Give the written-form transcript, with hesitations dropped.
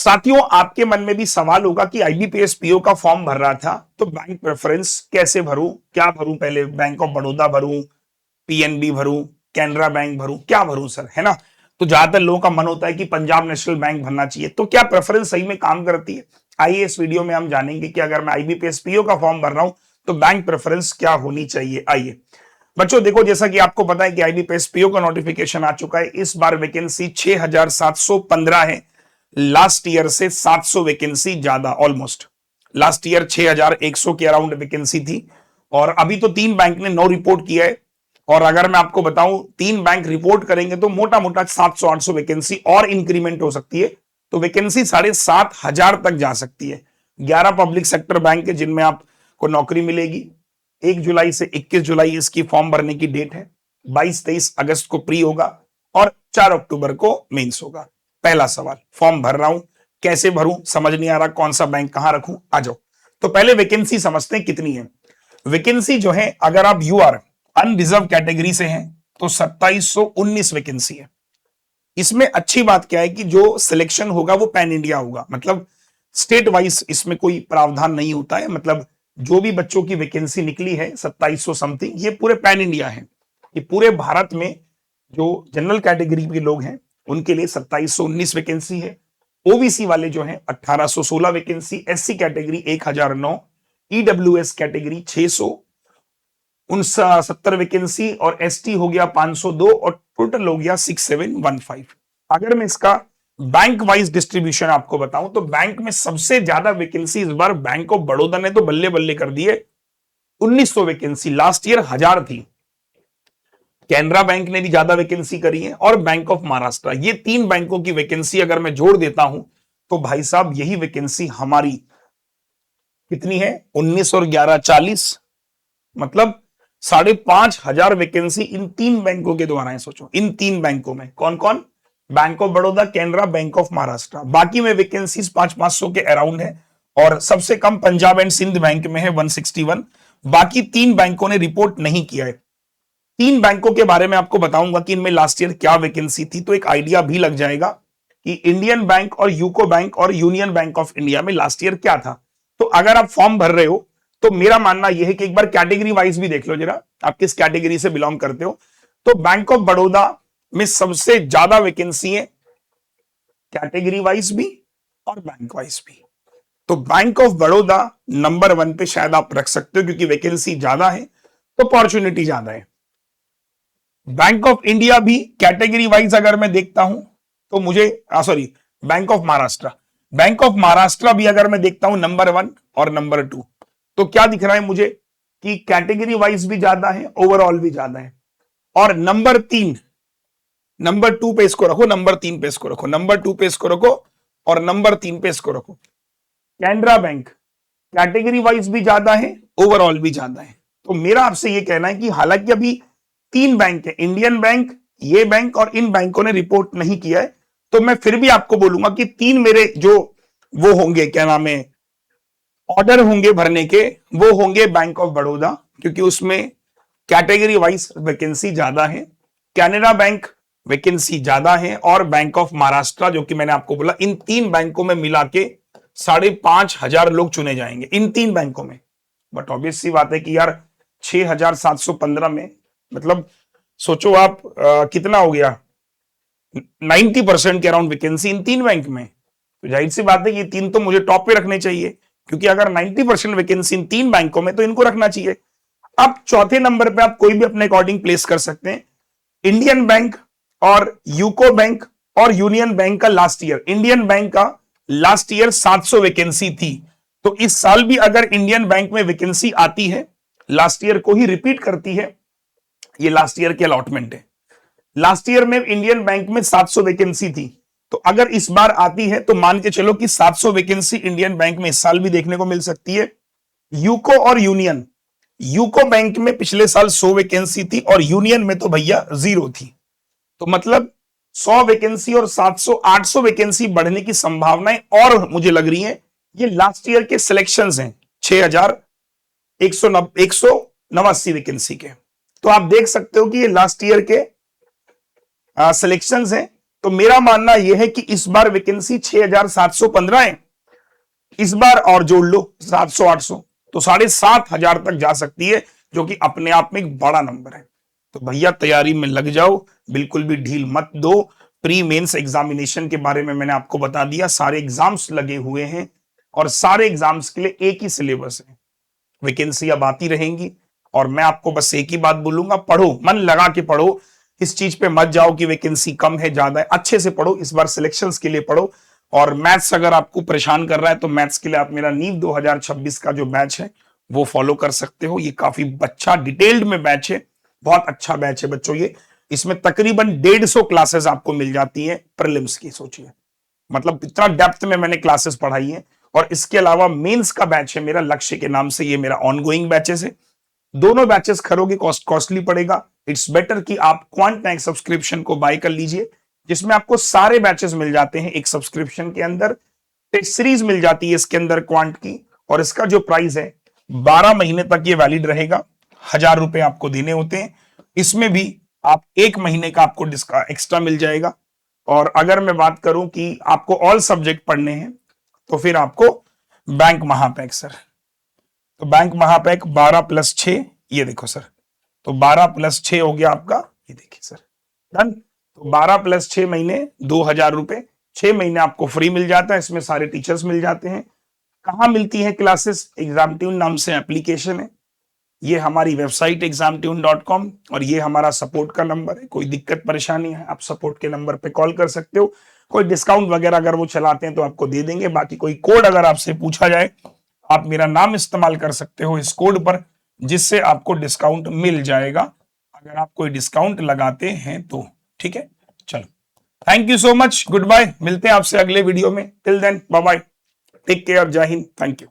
साथियों, आपके मन में भी सवाल होगा कि आईबीपीएस पीओ का फॉर्म भर रहा था तो बैंक प्रेफरेंस कैसे भरूं, क्या भरूं, पहले बैंक ऑफ बड़ौदा भरूं, पीएनबी भरूं, कैनरा बैंक भरूं, क्या भरूं सर, है ना। तो ज्यादातर लोगों का मन होता है कि पंजाब नेशनल बैंक भरना चाहिए। तो क्या प्रेफरेंस सही में काम करती है? आइए इस वीडियो में हम जानेंगे कि अगर मैं आईबीपीएस पीओ का फॉर्म भर रहा हूं तो बैंक प्रेफरेंस क्या होनी चाहिए। आइए बच्चों, देखो जैसा कि आपको पता है कि आईबीपीएस पीओ का नोटिफिकेशन आ चुका है। इस बार वैकेंसी 6715 है। लास्ट ईयर से 700 वैकेंसी ज्यादा, ऑलमोस्ट। लास्ट ईयर 6100 के अराउंड वैकेंसी थी और अभी तो 3 बैंक ने नो रिपोर्ट किया है। और अगर मैं आपको बताऊं 3 बैंक रिपोर्ट करेंगे तो मोटा मोटा 700-800 वैकेंसी और इंक्रीमेंट हो सकती है। तो वैकेंसी 7500 तक जा सकती है। 11 पब्लिक सेक्टर बैंक है जिनमें आपको नौकरी मिलेगी। 1 जुलाई से 21 जुलाई इसकी फॉर्म भरने की डेट है। 22-23 अगस्त को प्री होगा और 4 अक्टूबर को मेंस होगा। पहला सवाल, फॉर्म भर रहा हूं, कैसे भरूं, समझ नहीं आ रहा, कौन सा बैंक कहां रखूं, आ जाओ। तो पहले वैकेंसी समझते हैं कितनी है। वैकेंसी जो है, अगर आप यूआर अनरिजर्व कैटेगरी से हैं तो 2719 वैकेंसी है। इसमें अच्छी बात क्या है कि जो सिलेक्शन होगा वो पैन इंडिया होगा, मतलब स्टेट वाइज इसमें कोई प्रावधान नहीं होता है। मतलब जो भी बच्चों की वैकेंसी निकली है 2700 समथिंग, ये पूरे पैन इंडिया है। ये पूरे भारत में जो जनरल कैटेगरी के लोग हैं उनके लिए 2719 वैकेंसी है। ओबीसी वाले जो हैं 1816 vacancy, SC category 1009, EWS category 669 vacancy और एसटी हो गया 502 और टोटल हो गया 6715। अगर मैं इसका बैंक वाइज डिस्ट्रीब्यूशन आपको बताऊं तो बैंक में सबसे ज्यादा वैकेंसी इस बार बैंक ऑफ बड़ौदा ने तो बल्ले बल्ले कर दिए। 1900 वैकेंसी, लास्ट ईयर 1000 थी। कैनरा बैंक ने भी ज्यादा वैकेंसी करी है और बैंक ऑफ महाराष्ट्र। ये 3 बैंकों की वैकेंसी अगर मैं जोड़ देता हूं तो भाई साहब यही वैकेंसी हमारी कितनी है, 19 और 11 40, मतलब 5500 वैकेंसी इन 3 बैंकों के द्वारा है। सोचो इन 3 बैंकों में कौन कौन, bank of Baroda, Canara, bank of Maharashtra. बाकी में वैकेंसीज 500 के अराउंड है और सबसे कम पंजाब एंड सिंध बैंक में है 161। बाकी 3 बैंकों ने रिपोर्ट नहीं किया है। 3 बैंकों के बारे में आपको बताऊंगा कि इनमें लास्ट ईयर क्या वैकेंसी थी, तो एक आइडिया भी लग जाएगा कि इंडियन बैंक और यूको बैंक और यूनियन बैंक ऑफ इंडिया में लास्ट ईयर क्या था। तो अगर आप फॉर्म भर रहे हो तो मेरा मानना यह है कि एक बार कैटेगरी वाइज भी देख लो जरा, आप किस कैटेगरी से बिलोंग करते हो। तो बैंक ऑफ बड़ौदा में सबसे ज्यादा वैकेंसी है, कैटेगरी वाइज भी और बैंक वाइज भी। तो बैंक ऑफ बड़ौदा नंबर 1 पे शायद आप रख सकते हो क्योंकि वैकेंसी ज्यादा है तो अपॉर्चुनिटी ज्यादा है। बैंक ऑफ इंडिया भी कैटेगरी वाइज अगर मैं देखता हूं तो मुझे sorry, bank of Maharashtra, bank of Maharashtra भी अगर मैं देखता हूं नंबर 1 और नंबर 2, तो क्या दिख रहा है मुझे कि कैटेगरी वाइज भी ज्यादा है, ओवरऑल भी ज्यादा है। और नंबर 3, नंबर 2 पे इसको रखो, नंबर 3 पे इसको रखो, नंबर 2 पे इसको रखो और नंबर 3 पे इसको रखो। कैनरा बैंक कैटेगरी वाइज भी ज्यादा है, ओवरऑल भी ज्यादा है। तो मेरा आपसे यह कहना है कि हालांकि अभी 3 बैंक है, इंडियन बैंक, ये बैंक और इन बैंकों ने रिपोर्ट नहीं किया है, तो मैं फिर भी आपको बोलूंगा कि 3 मेरे जो वो होंगे, क्या नाम है, ऑर्डर होंगे भरने के, वो होंगे बैंक ऑफ बड़ौदा क्योंकि उसमें कैटेगरी वाइज वैकेंसी ज्यादा है, कैनरा बैंक वैकेंसी ज्यादा है और बैंक ऑफ महाराष्ट्र जो कि मैंने आपको बोला, इन 3 बैंकों में मिला के 5500 लोग चुने जाएंगे इन 3 बैंकों में। बट ऑब्वियस सी बात है कि यार 6715 में, मतलब सोचो आप कितना हो गया, 90% के अराउंड वैकेंसी इन 3 बैंक में। तो जाहिर सी बात है कि ये 3 तो मुझे टॉप पे रखने चाहिए क्योंकि अगर 90% वैकेंसी इन 3 बैंकों में तो इनको रखना चाहिए। अब चौथे नंबर पे आप कोई भी अपने अकॉर्डिंग प्लेस कर सकते हैं। इंडियन बैंक और यूको बैंक और यूनियन बैंक का लास्ट ईयर, इंडियन बैंक का लास्ट ईयर 700 वैकेंसी थी, तो इस साल भी अगर इंडियन बैंक में वैकेंसी आती है, लास्ट ईयर को ही रिपीट करती है, ये लास्ट ईयर की अलॉटमेंट है। लास्ट ईयर में इंडियन बैंक में 700 वैकेंसी थी, तो अगर इस बार आती है तो मान के चलो कि 700 वैकेंसी इंडियन बैंक में इस साल भी देखने को मिल सकती है। यूको और यूनियन, यूको बैंक में पिछले साल 100 वैकेंसी थी और यूनियन में तो भैया 0 थी। तो मतलब 100 वैकेंसी और 700 800 वैकेंसी बढ़ने की संभावनाएं और मुझे लग रही हैं। ये लास्ट ईयर के सिलेक्शंस हैं 6189 वैकेंसी के। तो आप देख सकते हो कि ये लास्ट ईयर के सिलेक्शंस हैं। तो मेरा मानना यह है कि इस बार वैकेंसी 6,715 है, इस बार और जोड़ लो 700-800, तो 7,500 तक जा सकती है, जो कि अपने आप में एक बड़ा नंबर है। तो भैया तैयारी में लग जाओ, बिल्कुल भी ढील मत दो। प्री मेंस एग्जामिनेशन के बारे में मैंने आपको बता दिया, सारे एग्जाम्स लगे हुए हैं और सारे एग्जाम्स के लिए एक ही सिलेबस है। वैकेंसी अब आती रहेंगी और मैं आपको बस एक ही बात बोलूंगा, पढ़ो, मन लगा के पढ़ो, इस चीज पे मत जाओ कि वैकेंसी कम है ज्यादा है, अच्छे से पढ़ो, इस बार सिलेक्शंस के लिए पढ़ो। और मैथ्स अगर आपको परेशान कर रहा है तो मैथ्स के लिए आप मेरा नीव 2026 का जो बैच है वो फॉलो कर सकते हो। ये काफी अच्छा डिटेल्ड में बैच है, बहुत अच्छा बैच है बच्चों ये। इसमें तकरीबन 150 क्लासेस आपको मिल जाती है प्रीलिम्स की, सोचिए, मतलब इतना डेप्थ में मैंने क्लासेस पढ़ाई है। और इसके अलावा मेंस का बैच है मेरा, लक्ष्य के नाम से, ये मेरा ऑनगोइंग बैचेस है। दोनों बैचेस खरोगे कॉस्टली पड़ेगा। इट्स बेटर कि आप क्वांट टैंक सब्सक्रिप्शन को बाय कर लीजिए, जिसमें आपको सारे बैचेस मिल जाते हैं एक सब्सक्रिप्शन के अंदर। टेस्ट सीरीज मिल जाती है इसके अंदर क्वांट की, और इसका जो प्राइस है 12 महीने तक ये वैलिड रहेगा। 1,000 रुपए आपको देने होते हैं। इसमें भी आप 1 महीने का आपको एक्स्ट्रा मिल जाएगा। और अगर मैं बात करूं कि आपको ऑल सब्जेक्ट पढ़ने हैं तो फिर आपको बैंक महापैक सर, तो बैंक महापैक 12+6, ये देखो सर, तो 12+6 हो गया आपका, ये देखिए सर, डन। तो 12+6 महीने 2,000 रुपए, 6 महीने आपको फ्री मिल जाता है। इसमें सारे टीचर्स मिल जाते हैं। कहाँ मिलती है क्लासेस? एग्जामट्यून नाम से एप्लीकेशन है, ये हमारी वेबसाइट examtune.com, और ये हमारा सपोर्ट का नंबर है। कोई दिक्कत परेशानी है आप सपोर्ट के नंबर पे कॉल कर सकते हो। कोई डिस्काउंट वगैरह अगर वो चलाते हैं तो आपको दे देंगे। बाकी कोई कोड अगर आपसे पूछा जाए, आप मेरा नाम इस्तेमाल कर सकते हो इस कोड पर, जिससे आपको डिस्काउंट मिल जाएगा, अगर आप कोई डिस्काउंट लगाते हैं तो। ठीक है, चलो, thank you so much, good bye, मिलते हैं आपसे अगले वीडियो में। Till then bye bye, take care, जय हिंद, थैंक यू।